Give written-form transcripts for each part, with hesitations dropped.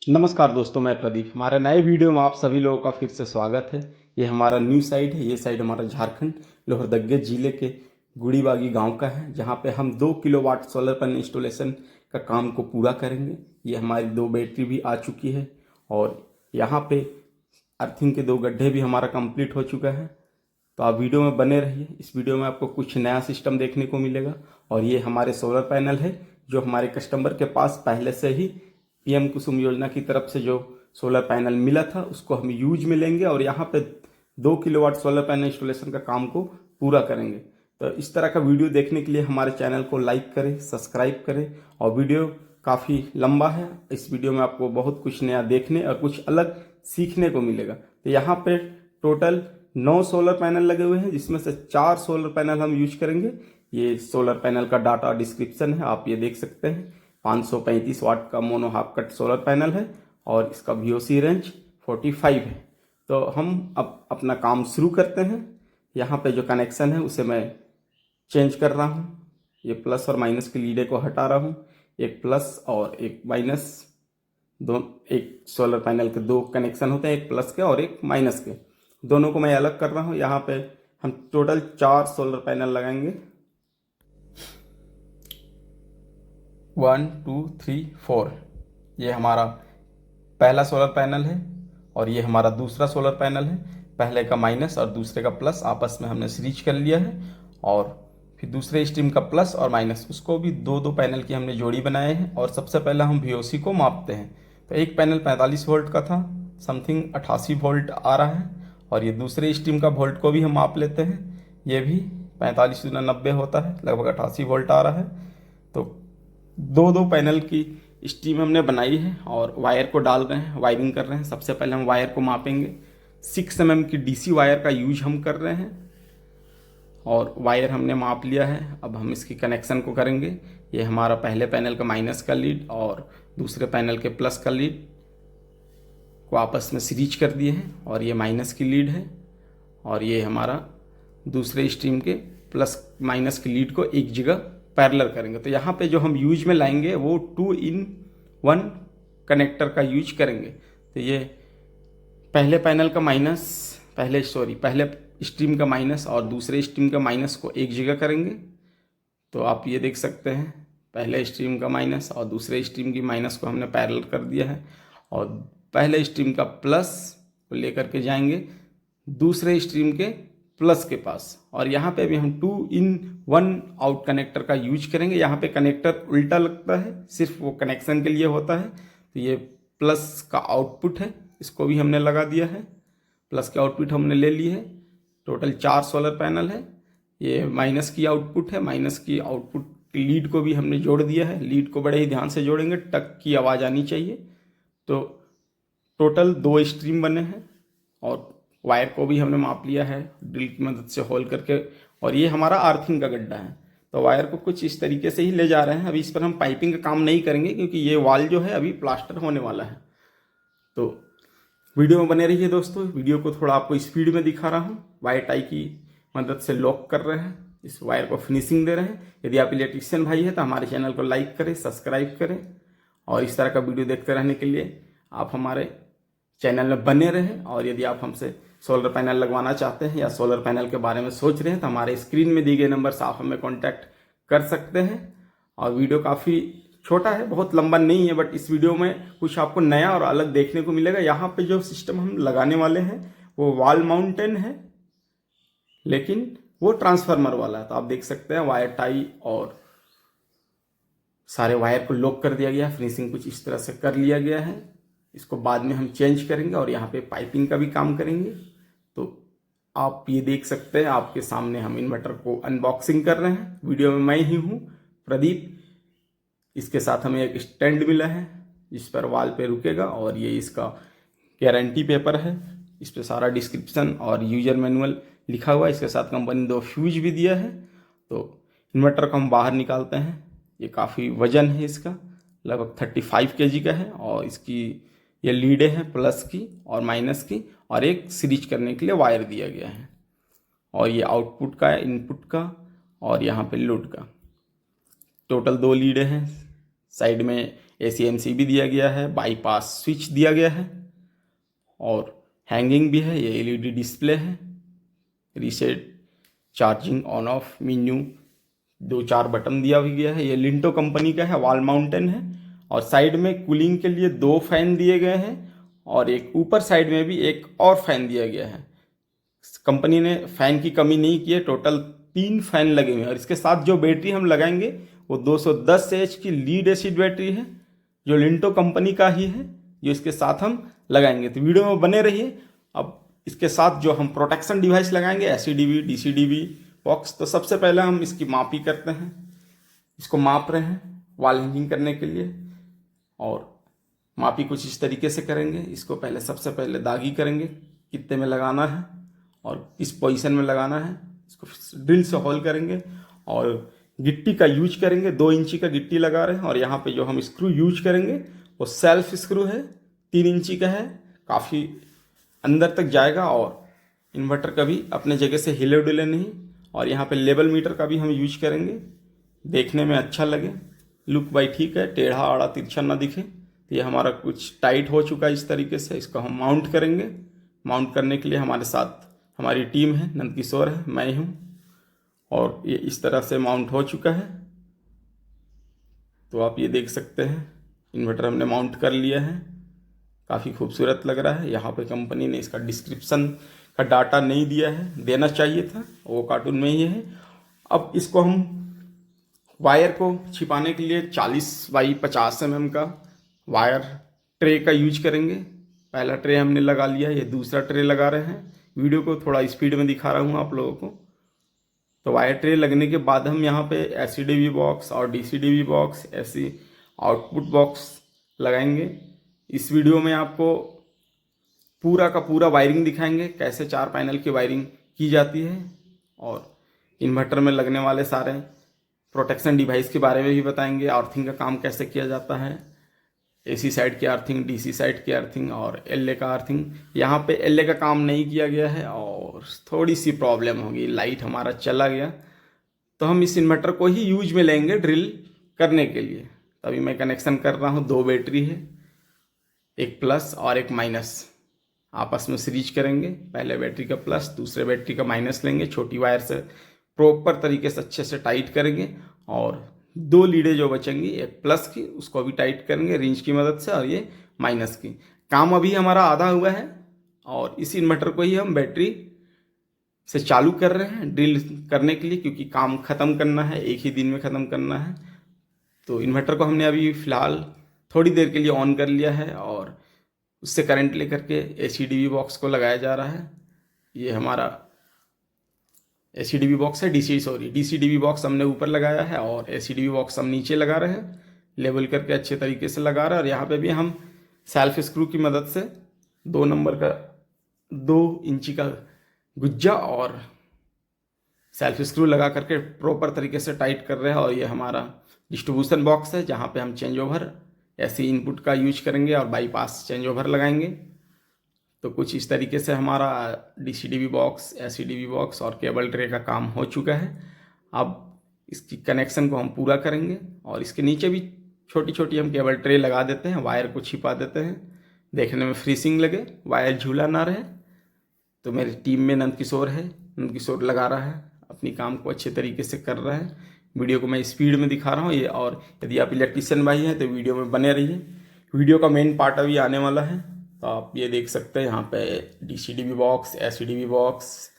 नमस्कार दोस्तों, मैं प्रदीप। हमारे नए वीडियो में आप सभी लोगों का फिर से स्वागत है। ये हमारा न्यू साइट है। ये साइट हमारा झारखंड लोहरदगा जिले के गुड़ीबागी गांव का है, जहां पे हम 2 किलोवाट सोलर पैनल इंस्टॉलेशन का काम को पूरा करेंगे। ये हमारी 2 बैटरी भी आ चुकी है और यहाँ पे अर्थिंग के 2 गड्ढे भी हमारा कंप्लीट हो चुका है। तो आप वीडियो में बने रहिए। इस वीडियो में आपको कुछ नया सिस्टम देखने को मिलेगा। और ये हमारे सोलर पैनल है जो हमारे कस्टमर के पास पहले से ही पीएम कुसुम योजना की तरफ से जो सोलर पैनल मिला था उसको हम यूज में लेंगे और यहाँ पे 2 किलोवाट सोलर पैनल इंस्टॉलेशन का काम को पूरा करेंगे। तो इस तरह का वीडियो देखने के लिए हमारे चैनल को लाइक करें, सब्सक्राइब करें। और वीडियो काफ़ी लंबा है। इस वीडियो में आपको बहुत कुछ नया देखने और कुछ अलग सीखने को मिलेगा। तो यहाँ पे टोटल 9 सोलर पैनल लगे हुए हैं, जिसमें से 4 सोलर पैनल हम यूज करेंगे। ये सोलर पैनल का डाटा डिस्क्रिप्शन है, आप ये देख सकते हैं। 535 वाट का mono half cut solar panel है और इसका VOC रेंज 45 है। तो हम अब अपना काम शुरू करते हैं। यहाँ पे जो कनेक्शन है उसे मैं चेंज कर रहा हूँ। ये प्लस और माइनस की लीडे को हटा रहा हूँ। एक प्लस और एक माइनस, दो एक सोलर पैनल के 2 कनेक्शन होते हैं, एक प्लस के और एक माइनस के। दोनों को मैं अलग कर रहा हूँ। यहाँ पे हम टोटल 4 सोलर पैनल लगाएंगे। 1 2 3 4। ये हमारा पहला सोलर पैनल है और ये हमारा दूसरा सोलर पैनल है। पहले का माइनस और दूसरे का प्लस आपस में हमने सीरीज कर लिया है। और फिर दूसरे स्ट्रीम का प्लस और माइनस, उसको भी 2-2 पैनल की हमने जोड़ी बनाए हैं। और सबसे पहले हम VOC को मापते हैं। तो एक पैनल 45 वोल्ट का था, समथिंग 88 वोल्ट आ रहा है। और ये दूसरे स्ट्रीम का वोल्ट को भी हम माप लेते हैं। ये भी 45 × 90 होता है, लगभग 88 वोल्ट आ रहा है। तो 2-2 पैनल की स्टीम हमने बनाई है और वायर को डाल रहे हैं, वायरिंग कर रहे हैं। सबसे पहले हम वायर को मापेंगे। 6 mm की DC वायर का यूज हम कर रहे हैं और वायर हमने माप लिया है। अब हम इसकी कनेक्शन को करेंगे। ये हमारा पहले पैनल का माइनस का लीड और दूसरे पैनल के प्लस का लीड को आपस में सीरीज कर दिए हैं और ये माइनस की लीड है। और ये हमारा दूसरे स्ट्रीम के प्लस माइनस की लीड को एक जगह पैरेलल करेंगे। तो यहाँ पे जो हम यूज में लाएंगे वो 2-in-1 कनेक्टर का यूज करेंगे। तो ये पहले पैनल का माइनस, पहले स्ट्रीम का माइनस और दूसरे स्ट्रीम का माइनस को एक जगह करेंगे। तो आप ये देख सकते हैं, पहले स्ट्रीम का माइनस और दूसरे स्ट्रीम की माइनस को हमने पैरेलल कर दिया है। और पहले स्ट्रीम का प्लस को लेकर के जाएंगे दूसरे स्ट्रीम के प्लस के पास। और यहाँ पे भी हम 2-in-1 आउट कनेक्टर का यूज करेंगे। यहाँ पे कनेक्टर उल्टा लगता है, सिर्फ वो कनेक्शन के लिए होता है। तो ये प्लस का आउटपुट है, इसको भी हमने लगा दिया है। प्लस के आउटपुट हमने ले ली है। टोटल 4 सोलर पैनल है। ये माइनस की आउटपुट है, माइनस की आउटपुट की लीड को भी हमने जोड़ दिया है। लीड को बड़े ही ध्यान से जोड़ेंगे, टक की आवाज़ आनी चाहिए। तो टोटल 2 स्ट्रीम बने हैं और वायर को भी हमने माप लिया है ड्रिल की मदद से होल करके। और ये हमारा आर्थिंग का गड्ढा है। तो वायर को कुछ इस तरीके से ही ले जा रहे हैं। अभी इस पर हम पाइपिंग का काम नहीं करेंगे क्योंकि ये वाल जो है अभी प्लास्टर होने वाला है। तो वीडियो में बने रहिए दोस्तों। वीडियो को थोड़ा आपको स्पीड में दिखा रहा हूँ। वायर टाई की मदद से लॉक कर रहे हैं, इस वायर को फिनिशिंग दे रहे हैं। यदि आप इलेक्ट्रीशियन भाई हैं तो हमारे चैनल को लाइक करें, सब्सक्राइब करें। और इस तरह का वीडियो देखते रहने के लिए आप हमारे चैनल में बने रहें। और यदि आप हमसे सोलर पैनल लगवाना चाहते हैं या सोलर पैनल के बारे में सोच रहे हैं तो हमारे स्क्रीन में दिए गए नंबर से आप हमें कांटेक्ट कर सकते हैं। और वीडियो काफ़ी छोटा है, बहुत लंबा नहीं है, बट इस वीडियो में कुछ आपको नया और अलग देखने को मिलेगा। यहाँ पे जो सिस्टम हम लगाने वाले हैं वो वॉल माउंटेन है, लेकिन वो ट्रांसफार्मर वाला है। तो आप देख सकते हैं वायर टाई और सारे वायर को लॉक कर दिया गया है। फिनिशिंग कुछ इस तरह से कर लिया गया है। इसको बाद में हम चेंज करेंगे और यहाँ पे पाइपिंग का भी काम करेंगे। तो आप ये देख सकते हैं, आपके सामने हम इन्वर्टर को अनबॉक्सिंग कर रहे हैं। वीडियो में मैं ही हूँ, प्रदीप। इसके साथ हमें एक स्टैंड मिला है जिस पर वॉल पे रुकेगा और ये इसका गारंटी पेपर है। इस पर सारा डिस्क्रिप्शन और यूजर मैनुअल लिखा हुआ है। इसके साथ कंपनी 2 फ्यूज भी दिया है। तो इन्वर्टर को हम बाहर निकालते हैं। ये काफ़ी वजन है इसका, लगभग 35 kg का है। और इसकी ये लीडें हैं प्लस की और माइनस की, और एक सीरीज करने के लिए वायर दिया गया है। और ये आउटपुट का है, इनपुट का और यहाँ पे लोड का। टोटल 2 लीडें हैं। साइड में ACMC भी दिया गया है, बाईपास स्विच दिया गया है और हैंगिंग भी है। ये LED डिस्प्ले है, reset, charging, on off menu, 2-4 button दिया भी गया है। ये लिंटो कंपनी का है, वॉल माउंटेन है और साइड में कूलिंग के लिए 2 फैन दिए गए हैं और एक ऊपर साइड में भी एक और फैन दिया गया है। कंपनी ने फैन की कमी नहीं की है, टोटल 3 फैन लगे हुए हैं और इसके साथ जो बैटरी हम लगाएंगे वो 210 एच की लीड एसिड बैटरी है, जो लिंटो कंपनी का ही है, जो इसके साथ हम लगाएंगे। तो वीडियो में बने रहिए। अब इसके साथ जो हम प्रोटेक्शन डिवाइस लगाएंगे, SCDV, DCDV बॉक्स, तो सबसे पहले हम इसकी मापी करते हैं। इसको माप रहे हैं वॉल हैंगिंग करने के लिए और मापी कुछ इस तरीके से करेंगे। इसको पहले सबसे पहले दागी करेंगे कितने में लगाना है और किस पोजीशन में लगाना है। इसको ड्रिल से होल करेंगे और गिट्टी का यूज करेंगे। 2 इंची का गिट्टी लगा रहे हैं और यहाँ पे जो हम स्क्रू यूज करेंगे वो सेल्फ स्क्रू है, 3 इंची का है, काफ़ी अंदर तक जाएगा और इन्वर्टर कभी अपने जगह से हिले डुले नहीं। और यहाँ पे लेवल मीटर का भी हम यूज करेंगे, देखने में अच्छा लगे, लुक भाई ठीक है, टेढ़ा आड़ा तिरछा ना दिखे। तो ये हमारा कुछ टाइट हो चुका है इस तरीके से। इसको हम माउंट करेंगे। माउंट करने के लिए हमारे साथ हमारी टीम है, नंदकिशोर है, मैं हूँ और ये इस तरह से माउंट हो चुका है। तो आप ये देख सकते हैं इन्वर्टर हमने माउंट कर लिया है, काफ़ी खूबसूरत लग रहा है। यहाँ पे कंपनी ने इसका डिस्क्रिप्शन का डाटा नहीं दिया है, देना चाहिए था, वो कार्टून में ही है। अब इसको हम वायर को छिपाने के लिए 40 बाई 50 mm का वायर ट्रे का यूज करेंगे। पहला ट्रे हमने लगा लिया, ये दूसरा ट्रे लगा रहे हैं। वीडियो को थोड़ा स्पीड में दिखा रहा हूँ आप लोगों को। तो वायर ट्रे लगने के बाद हम यहाँ पे SCDV बॉक्स और DCDV बॉक्स, ऐसी आउटपुट बॉक्स लगाएंगे। इस वीडियो में आपको पूरा का पूरा वायरिंग दिखाएंगे, कैसे 4 पैनल की वायरिंग की जाती है और इन्वर्टर में लगने वाले सारे प्रोटेक्शन डिवाइस के बारे में भी बताएंगे। अर्थिंग का काम कैसे किया जाता है, AC साइड की अर्थिंग, DC साइड की अर्थिंग और LA का अर्थिंग। यहाँ पे LA का काम नहीं किया गया है और थोड़ी सी प्रॉब्लम होगी, लाइट हमारा चला गया, तो हम इस इन्वर्टर को ही यूज में लेंगे ड्रिल करने के लिए। तभी मैं कनेक्शन कर रहा हूँ। 2 बैटरी है, एक प्लस और एक माइनस, आपस में सीरीज करेंगे। पहले बैटरी का प्लस, दूसरे बैटरी का माइनस लेंगे, छोटी वायर से प्रॉपर तरीके से अच्छे से टाइट करेंगे और 2 लीडें जो बचेंगी, एक प्लस की उसको भी टाइट करेंगे रिंच की मदद से और ये माइनस की। काम अभी हमारा आधा हुआ है और इस इन्वर्टर को ही हम बैटरी से चालू कर रहे हैं ड्रिल करने के लिए, क्योंकि काम ख़त्म करना है, एक ही दिन में ख़त्म करना है। तो इन्वर्टर को हमने अभी फ़िलहाल थोड़ी देर के लिए ऑन कर लिया है और उससे करंट लेकर के SCDV बॉक्स को लगाया जा रहा है। ये हमारा SCDV बॉक्स है, DCDV बॉक्स हमने ऊपर लगाया है और SCDV बॉक्स हम नीचे लगा रहे हैं, लेवल करके अच्छे तरीके से लगा रहे हैं। और यहाँ पे भी हम सेल्फ स्क्रू की मदद से 2 नंबर का 2 इंची का गुज्जा और सेल्फ स्क्रू लगा करके प्रॉपर तरीके से टाइट कर रहे हैं। और ये हमारा डिस्ट्रीब्यूशन बॉक्स है, जहाँ पे हम चेंज ओवर ऐसी इनपुट का यूज करेंगे और बाईपास चेंज ओवर लगाएंगे। तो कुछ इस तरीके से हमारा DCDV बॉक्स, SCDV बॉक्स और केबल ट्रे का काम हो चुका है। अब इसकी कनेक्शन को हम पूरा करेंगे और इसके नीचे भी छोटी छोटी हम केबल ट्रे लगा देते हैं, वायर को छिपा देते हैं, देखने में फ्रीसिंग लगे, वायर झूला ना रहे। तो मेरी टीम में नंदकिशोर है, नंदकिशोर लगा रहा है, अपनी काम को अच्छे तरीके से कर रहा है। वीडियो को मैं स्पीड में दिखा रहा हूँ ये, और यदि आप इलेक्ट्रीशियन भाई हैं तो वीडियो में बने रहिए। वीडियो का मेन पार्ट अभी आने वाला है। तो आप ये देख सकते हैं यहाँ पे DCDV बॉक्स, SCDV बॉक्स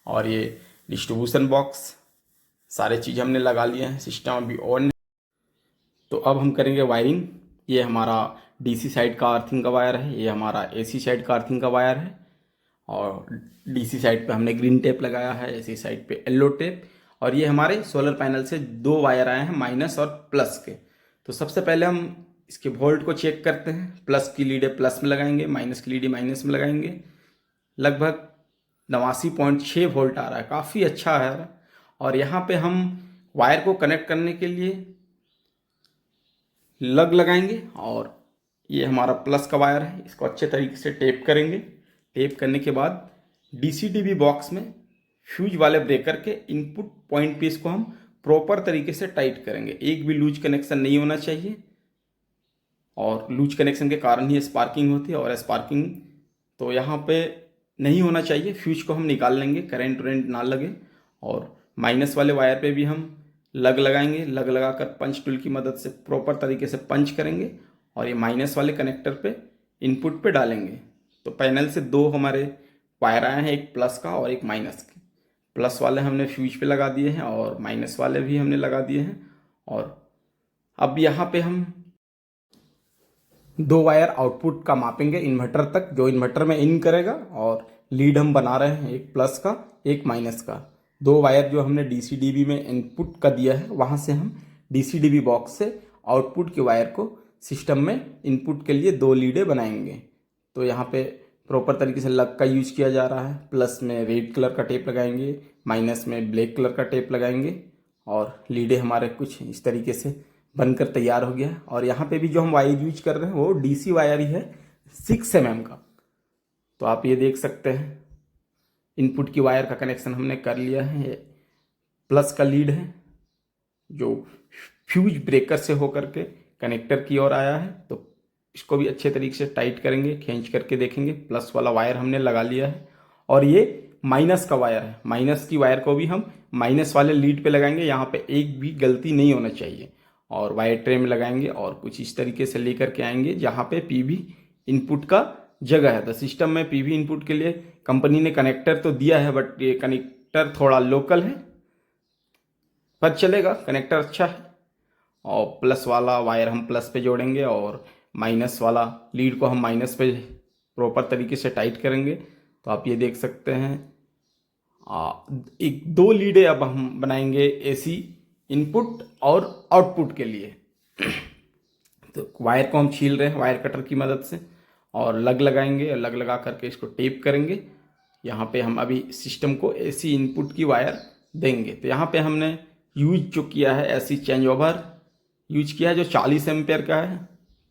और ये डिस्ट्रीब्यूशन बॉक्स, सारे चीज़ हमने लगा लिए हैं, सिस्टम अभी ऑन है। तो अब हम करेंगे वायरिंग। ये हमारा DC साइड का अर्थिंग का वायर है, ये हमारा AC साइड का अर्थिंग का वायर है और DC साइड पे हमने ग्रीन टेप लगाया है, AC साइड पे येलो टेप। और ये हमारे सोलर पैनल से 2 वायर आए हैं, माइनस और प्लस के। तो सबसे पहले हम इसके वोल्ट को चेक करते हैं। प्लस की लीड प्लस में लगाएंगे, माइनस की लीड माइनस में लगाएंगे। लगभग 89.6 वोल्ट आ रहा है, काफ़ी अच्छा है। और यहाँ पे हम वायर को कनेक्ट करने के लिए लग लगाएंगे और ये हमारा प्लस का वायर है, इसको अच्छे तरीके से टेप करेंगे। टेप करने के बाद DCDV बॉक्स में फ्यूज वाले ब्रेकर के इनपुट पॉइंट पे इसको हम प्रॉपर तरीके से टाइट करेंगे। एक भी लूज कनेक्शन नहीं होना चाहिए। और लूज कनेक्शन के कारण ही स्पार्किंग होती है। और स्पार्किंग तो यहाँ पे नहीं होना चाहिए। फ्यूज को हम निकाल लेंगे, करंट वरेंट ना लगे। और माइनस वाले वायर पे भी हम लग लगाएंगे, लग लगाकर पंच टूल की मदद से प्रॉपर तरीके से पंच करेंगे और ये माइनस वाले कनेक्टर पे इनपुट पे डालेंगे। तो पैनल से दो हमारे वायर आए हैं, एक प्लस का और एक माइनस का। प्लस वाले हमने फ्यूज पे लगा दिए हैं और माइनस वाले भी हमने लगा दिए हैं। और अब यहाँ पे हम दो वायर आउटपुट का मापेंगे इन्वर्टर तक, जो इन्वर्टर में इन करेगा। और लीड हम बना रहे हैं एक प्लस का एक माइनस का। दो वायर जो हमने डीसी-डीबी में इनपुट का दिया है, वहाँ से हम डीसी-डीबी बॉक्स से आउटपुट के वायर को सिस्टम में इनपुट के लिए दो लीडें बनाएंगे। तो यहाँ पे प्रॉपर तरीके से लग का यूज किया जा रहा है। प्लस में रेड कलर का टेप लगाएंगे, माइनस में ब्लैक कलर का टेप लगाएंगे और लीडें हमारे कुछ इस तरीके से बनकर तैयार हो गया है। और यहाँ पे भी जो हम वायर यूज कर रहे हैं वो डीसी वायर ही है 6 mm का। तो आप ये देख सकते हैं इनपुट की वायर का कनेक्शन हमने कर लिया है। ये प्लस का लीड है जो फ्यूज ब्रेकर से होकर के कनेक्टर की ओर आया है। तो इसको भी अच्छे तरीके से टाइट करेंगे, खींच करके देखेंगे। प्लस वाला वायर हमने लगा लिया है और ये माइनस का वायर है। माइनस की वायर को भी हम माइनस वाले लीड पे लगाएंगे। यहाँ पे एक भी गलती नहीं होना चाहिए। और वायर ट्रे में लगाएंगे और कुछ इस तरीके से लेकर के आएंगे जहाँ पे पीवी इनपुट का जगह है। तो सिस्टम में पीवी इनपुट के लिए कंपनी ने कनेक्टर तो दिया है, बट ये कनेक्टर थोड़ा लोकल है, पर चलेगा, कनेक्टर अच्छा है। और प्लस वाला वायर हम प्लस पे जोड़ेंगे और माइनस वाला लीड को हम माइनस पे प्रॉपर तरीके से टाइट करेंगे। तो आप ये देख सकते हैं एक दो लीडें अब हम बनाएंगे एसी इनपुट और आउटपुट के लिए। तो वायर को हम छील रहे हैं वायर कटर की मदद से और लग लगाएंगे। लग लगा करके इसको टेप करेंगे। यहाँ पे हम अभी सिस्टम को एसी इनपुट की वायर देंगे। तो यहाँ पे हमने यूज जो किया है एसी चेंज ओवर यूज किया है, जो 40 एम्पेयर का है,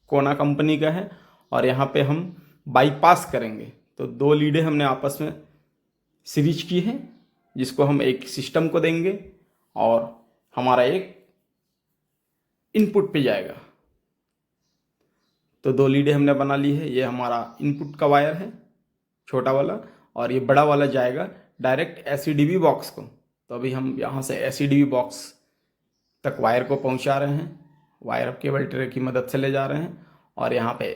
कोना कंपनी का है। और यहाँ पे हम बाईपास करेंगे। तो दो लीडें हमने आपस में सीरीज की है, जिसको हम एक सिस्टम को देंगे और हमारा एक इनपुट पे जाएगा। तो दो लीडें हमने बना ली है। ये हमारा इनपुट का वायर है छोटा वाला, और ये बड़ा वाला जाएगा डायरेक्ट एससीडीबी बॉक्स को। तो अभी हम यहाँ से एससीडीबी बॉक्स तक वायर को पहुँचा रहे हैं। वायर अब केबल ट्रे की मदद से ले जा रहे हैं और यहाँ पे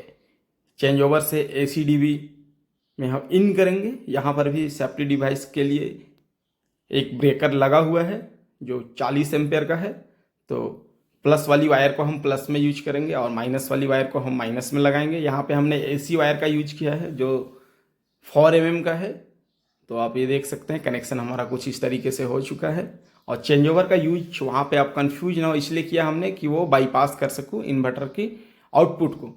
चेंज ओवर से एसीडीबी में हम इन करेंगे। यहाँ पर भी सेफ्टी डिवाइस के लिए एक ब्रेकर लगा हुआ है जो 40 एम्पेयर का है। तो प्लस वाली वायर को हम प्लस में यूज करेंगे और माइनस वाली वायर को हम माइनस में लगाएंगे। यहाँ पे हमने एसी वायर का यूज किया है जो 4 mm का है। तो आप ये देख सकते हैं कनेक्शन हमारा कुछ इस तरीके से हो चुका है। और चेंज ओवर का यूज वहाँ पे आप कंफ्यूज ना हो इसलिए किया हमने कि वो बाईपास कर सकूँ इन्वर्टर की आउटपुट को।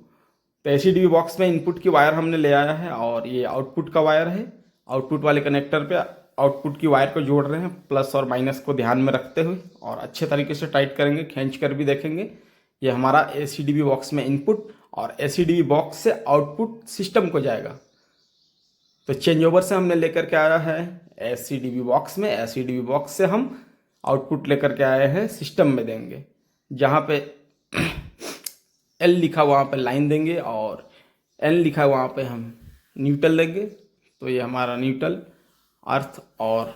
तो एसीडीबी बॉक्स में इनपुट की वायर हमने ले आया है और ये आउटपुट का वायर है। आउटपुट वाले कनेक्टर पे आउटपुट की वायर को जोड़ रहे हैं प्लस और माइनस को ध्यान में रखते हुए, और अच्छे तरीके से टाइट करेंगे, खींच कर भी देखेंगे। ये हमारा एसीडीबी बॉक्स में इनपुट और एसीडीबी बॉक्स से आउटपुट सिस्टम को जाएगा। तो चेंज ओवर से हमने लेकर के आया है एसीडीबी बॉक्स में, एसीडीबी बॉक्स से हम आउटपुट लेकर के आए हैं सिस्टम में देंगे। जहाँ पे एल लिखा वहाँ पे लाइन देंगे और एन लिखा वहाँ पे हम न्यूट्रल देंगे। तो ये हमारा न्यूट्रल अर्थ और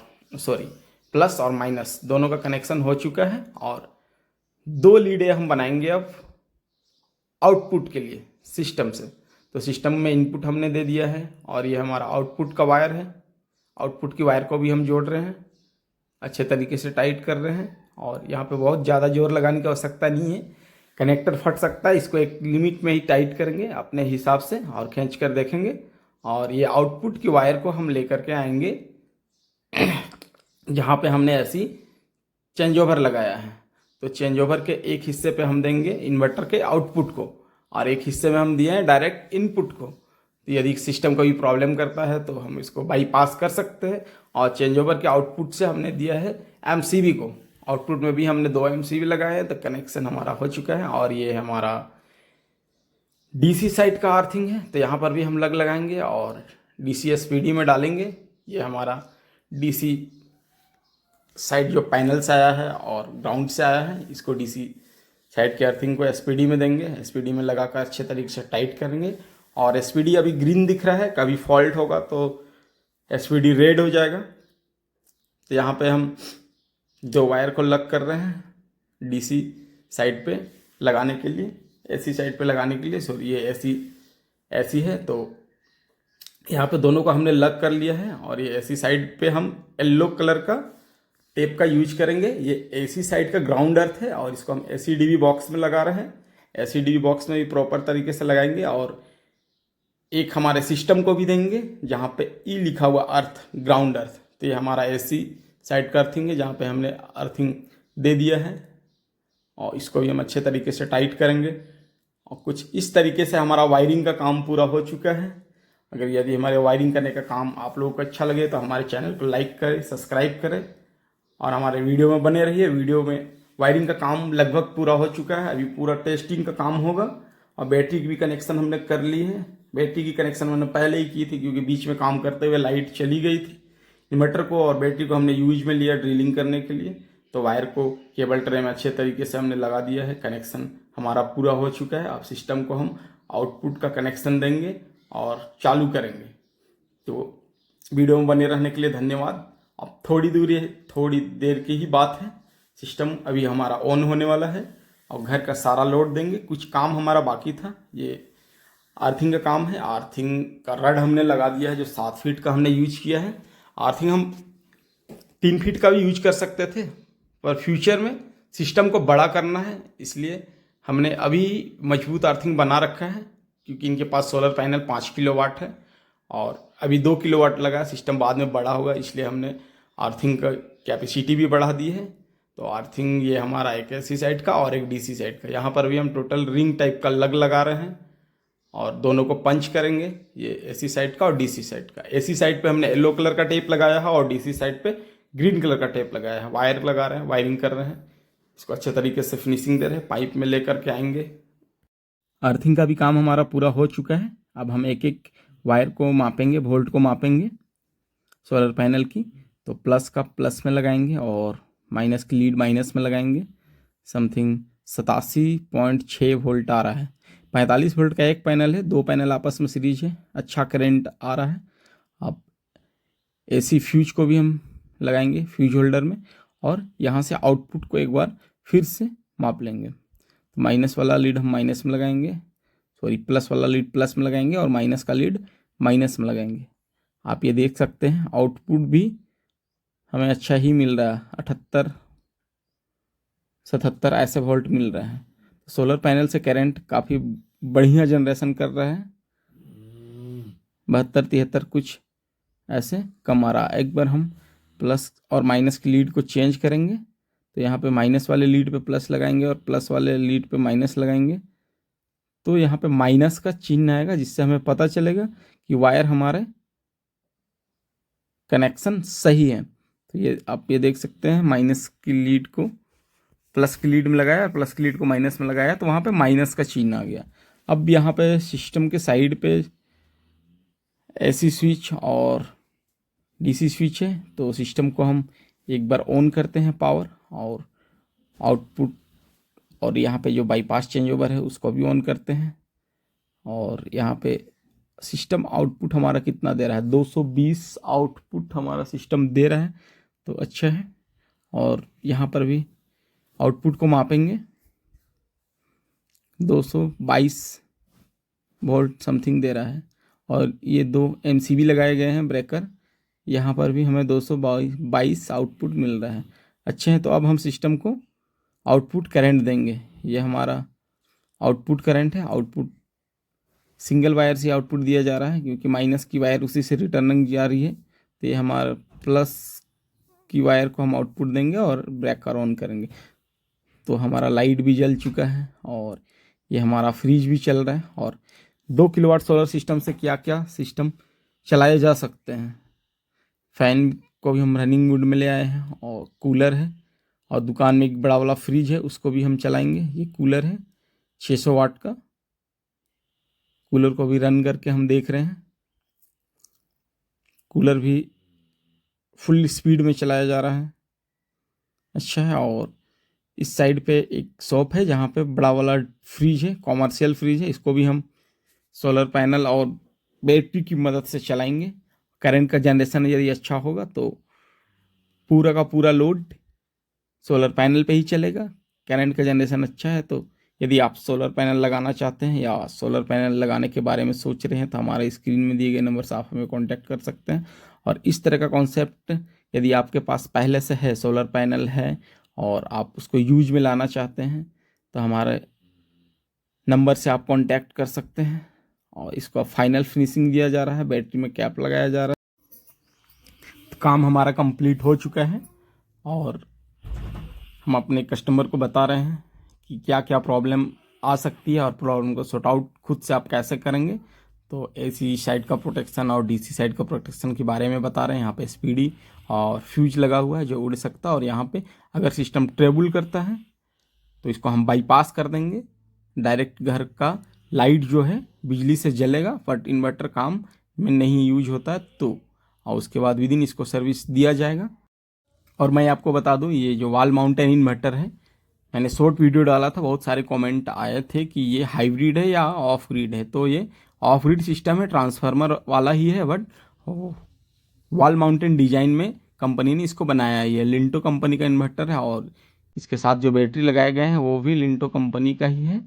प्लस और माइनस दोनों का कनेक्शन हो चुका है। और दो लीडें हम बनाएंगे अब आउटपुट के लिए सिस्टम से। तो सिस्टम में इनपुट हमने दे दिया है और ये हमारा आउटपुट का वायर है। आउटपुट की वायर को भी हम जोड़ रहे हैं, अच्छे तरीके से टाइट कर रहे हैं। और यहाँ पे बहुत ज़्यादा जोर लगाने की आवश्यकता नहीं है, कनेक्टर फट सकता है। इसको एक लिमिट में ही टाइट करेंगे अपने हिसाब से और खींच कर देखेंगे। और ये आउटपुट की वायर को हम लेकर के आएंगे जहाँ पे हमने ऐसी चेंज ओवर लगाया है। तो चेंज ओवर के एक हिस्से पे हम देंगे इन्वर्टर के आउटपुट को और एक हिस्से में हम दिए हैं डायरेक्ट इनपुट को। तो यदि सिस्टम कोई प्रॉब्लम करता है तो हम इसको बाईपास कर सकते हैं। और चेंज ओवर के आउटपुट से हमने दिया है एमसीबी को। आउटपुट में भी हमने 2 एमसीबी लगाए हैं। तो कनेक्शन हमारा हो चुका है। और ये हमारा डीसी साइड का अर्थिंग है, तो यहाँ पर भी हम लग लगाएंगे और डीसी एसपीडी में डालेंगे। ये हमारा डीसी साइड जो पैनल से आया है और ग्राउंड से आया है, इसको डीसी साइड की अर्थिंग को एसपीडी में देंगे, एसपीडी में लगाकर अच्छे तरीके से टाइट करेंगे। और एसपीडी अभी ग्रीन दिख रहा है, कभी फॉल्ट होगा तो एसपीडी रेड हो जाएगा। तो यहाँ पे हम जो वायर को लग कर रहे हैं डीसी साइड पे लगाने के लिए, एसी साइड पे लगाने के लिए, सॉरी ये एसी है, तो यहाँ पे दोनों को हमने लग कर लिया है। और ये एसी साइड पे हम येलो कलर का टेप का यूज करेंगे। ये एसी साइड का ग्राउंड अर्थ है और इसको हम एसीडीवी बॉक्स में लगा रहे हैं। एसीडीवी बॉक्स में भी प्रॉपर तरीके से लगाएंगे और एक हमारे सिस्टम को भी देंगे जहाँ पे ई लिखा हुआ अर्थ, ग्राउंड अर्थ। तो ये हमारा एसी साइड का अर्थिंग है जहाँ पे हमने अर्थिंग दे दिया है और इसको भी हम अच्छे तरीके से टाइट करेंगे। और कुछ इस तरीके से हमारा वायरिंग का काम पूरा हो चुका है। अगर यदि हमारे वायरिंग करने का काम आप लोगों को अच्छा लगे तो हमारे चैनल को लाइक करें, सब्सक्राइब करें और हमारे वीडियो में बने रहिए। वीडियो में वायरिंग का काम लगभग पूरा हो चुका है, अभी पूरा टेस्टिंग का काम होगा। और बैटरी की भी कनेक्शन हमने कर ली है। बैटरी की कनेक्शन मैंने पहले ही की थी क्योंकि बीच में काम करते हुए लाइट चली गई थी। इन्वर्टर को और बैटरी को हमने यूज में लिया ड्रिलिंग करने के लिए, तो वायर को केबल ट्रे में अच्छे तरीके से हमने लगा दिया है। कनेक्शन हमारा पूरा हो चुका है। अब सिस्टम को हम आउटपुट का कनेक्शन देंगे और चालू करेंगे। तो वीडियो में बने रहने के लिए धन्यवाद। अब थोड़ी देर की ही बात है, सिस्टम अभी हमारा ऑन होने वाला है और घर का सारा लोड देंगे। कुछ काम हमारा बाकी था, ये आर्थिंग का काम है। आर्थिंग का रड हमने लगा दिया है जो 7 फीट का हमने यूज किया है। आर्थिंग हम 3 फीट का भी यूज कर सकते थे, पर फ्यूचर में सिस्टम को बड़ा करना है इसलिए हमने अभी मजबूत आर्थिंग बना रखा है। क्योंकि इनके पास सोलर पैनल 5 किलोवाट है और अभी 2 किलोवाट लगा, सिस्टम बाद में बड़ा होगा इसलिए हमने आर्थिंग का कैपेसिटी भी बढ़ा दी है। तो आर्थिंग ये हमारा एक एसी साइड का और एक डीसी साइड का, यहाँ पर भी हम टोटल रिंग टाइप का लगा रहे हैं और दोनों को पंच करेंगे, ये एसी साइड का और डीसी साइड का। एसी साइड पे हमने येलो कलर का टेप लगाया है और डीसी साइड पे ग्रीन कलर का टेप लगाया है। वायर लगा रहे हैं, वायरिंग कर रहे हैं, इसको अच्छे तरीके से फिनिशिंग दे रहे हैं, पाइप में लेकर के आएंगे। अर्थिंग का भी काम हमारा पूरा हो चुका है। अब हम एक एक वायर को मापेंगे, वोल्ट को मापेंगे सोलर पैनल की। तो प्लस का प्लस में लगाएंगे और माइनस की लीड माइनस में लगाएंगे। समथिंग 87.6 वोल्ट आ रहा है। 45 वोल्ट का एक पैनल है, 2 पैनल आपस में सीरीज है, अच्छा करंट आ रहा है। अब एसी फ्यूज को भी हम लगाएंगे फ्यूज होल्डर में और यहाँ से आउटपुट को एक बार फिर से माप लेंगे। तो माइनस वाला लीड हम माइनस में लगाएंगे, सॉरी प्लस वाला लीड प्लस में लगाएंगे और माइनस का लीड माइनस में लगाएंगे। आप ये देख सकते हैं आउटपुट भी हमें अच्छा ही मिल रहा है, 78-77 ऐसे वोल्ट मिल रहा है। तो सोलर पैनल से करंट काफ़ी बढ़िया जनरेशन कर रहा है। 72-73 कुछ ऐसे कम आ रहा है। एक बार हम प्लस और माइनस की लीड को चेंज करेंगे। तो यहाँ पे माइनस वाले लीड पे प्लस लगाएंगे और प्लस वाले लीड पे माइनस लगाएंगे। तो यहाँ पे माइनस का चिन्ह आएगा जिससे हमें पता चलेगा कि वायर हमारे कनेक्शन सही है। तो ये आप ये देख सकते हैं, माइनस की लीड को प्लस की लीड में लगाया और प्लस की लीड को माइनस में लगाया तो वहाँ पे माइनस का चिन्ह आ गया। अब यहाँ पे सिस्टम के साइड पे एसी स्विच और डीसी स्विच है। तो सिस्टम को हम एक बार ऑन करते हैं पावर और आउटपुट, और यहाँ पे जो बाईपास चेंज ओवर है उसको भी ऑन करते हैं। और यहाँ पे सिस्टम आउटपुट हमारा कितना दे रहा है, 220 आउटपुट हमारा सिस्टम दे रहा है, तो अच्छा है। और यहाँ पर भी आउटपुट को मापेंगे, 222 वोल्ट समथिंग दे रहा है। और ये 2 MCB लगाए गए हैं ब्रेकर, यहाँ पर भी हमें 222 आउटपुट मिल रहा है, अच्छे हैं। तो अब हम सिस्टम को आउटपुट करंट देंगे। ये हमारा आउटपुट करंट है। आउटपुट सिंगल वायर से आउटपुट दिया जा रहा है क्योंकि माइनस की वायर उसी से रिटर्निंग जा रही है। तो ये हमारा प्लस की वायर को हम आउटपुट देंगे और ब्रेकर ऑन करेंगे। तो हमारा लाइट भी जल चुका है और ये हमारा फ्रिज भी चल रहा है। और 2 किलोवाट सोलर सिस्टम से क्या क्या सिस्टम चलाए जा सकते हैं। फैन को भी हम रनिंग मोड में ले आए हैं और कूलर है और दुकान में एक बड़ा वाला फ्रिज है उसको भी हम चलाएंगे। ये कूलर है 600 वाट का, कूलर को भी रन करके हम देख रहे हैं। कूलर भी फुल स्पीड में चलाया जा रहा है, अच्छा है। और इस साइड पे एक शॉप है जहाँ पे बड़ा वाला फ्रिज है, कॉमर्शियल फ्रिज है। इसको भी हम सोलर पैनल और बैटरी की मदद से चलाएंगे। करंट का जनरेशन यदि अच्छा होगा तो पूरा का पूरा लोड सोलर पैनल पे ही चलेगा। करंट का जनरेशन अच्छा है तो यदि आप सोलर पैनल लगाना चाहते हैं या सोलर पैनल लगाने के बारे में सोच रहे हैं तो हमारे स्क्रीन में दिए गए नंबर से आप हमें कांटेक्ट कर सकते हैं। और इस तरह का कॉन्सेप्ट यदि आपके पास पहले से है, सोलर पैनल है और आप उसको यूज में लाना चाहते हैं तो हमारे नंबर से आप कांटेक्ट कर सकते हैं। और इसका फाइनल फिनिशिंग दिया जा रहा है, बैटरी में कैप लगाया जा रहा है। तो काम हमारा कंप्लीट हो चुका है और हम अपने कस्टमर को बता रहे हैं कि क्या क्या प्रॉब्लम आ सकती है और प्रॉब्लम को सॉर्ट आउट खुद से आप कैसे करेंगे। तो एसी साइड का प्रोटेक्शन और डीसी साइड का प्रोटेक्शन के बारे में बता रहे हैं। यहाँ पे स्पीडी और फ्यूज लगा हुआ है जो उड़ सकता है, और यहाँ पे अगर सिस्टम ट्रेबल करता है तो इसको हम बाईपास कर देंगे। डायरेक्ट घर का लाइट जो है बिजली से जलेगा, बट इन्वर्टर काम में नहीं यूज होता है तो, और उसके बाद विदिन इसको सर्विस दिया जाएगा। और मैं आपको बता दूं, ये जो वॉल माउंटेन इन्वर्टर है, मैंने शॉर्ट वीडियो डाला था, बहुत सारे कमेंट आए थे कि ये हाइब्रिड है या ऑफ ग्रिड है। तो ये ऑफ ग्रिड सिस्टम है, ट्रांसफार्मर वाला ही है, बट वॉल माउंटेन डिजाइन में कंपनी ने इसको बनाया है। ये लिंटो कंपनी का इन्वर्टर है और इसके साथ जो बैटरी लगाए गए हैं वो भी लिंटो कंपनी का ही है।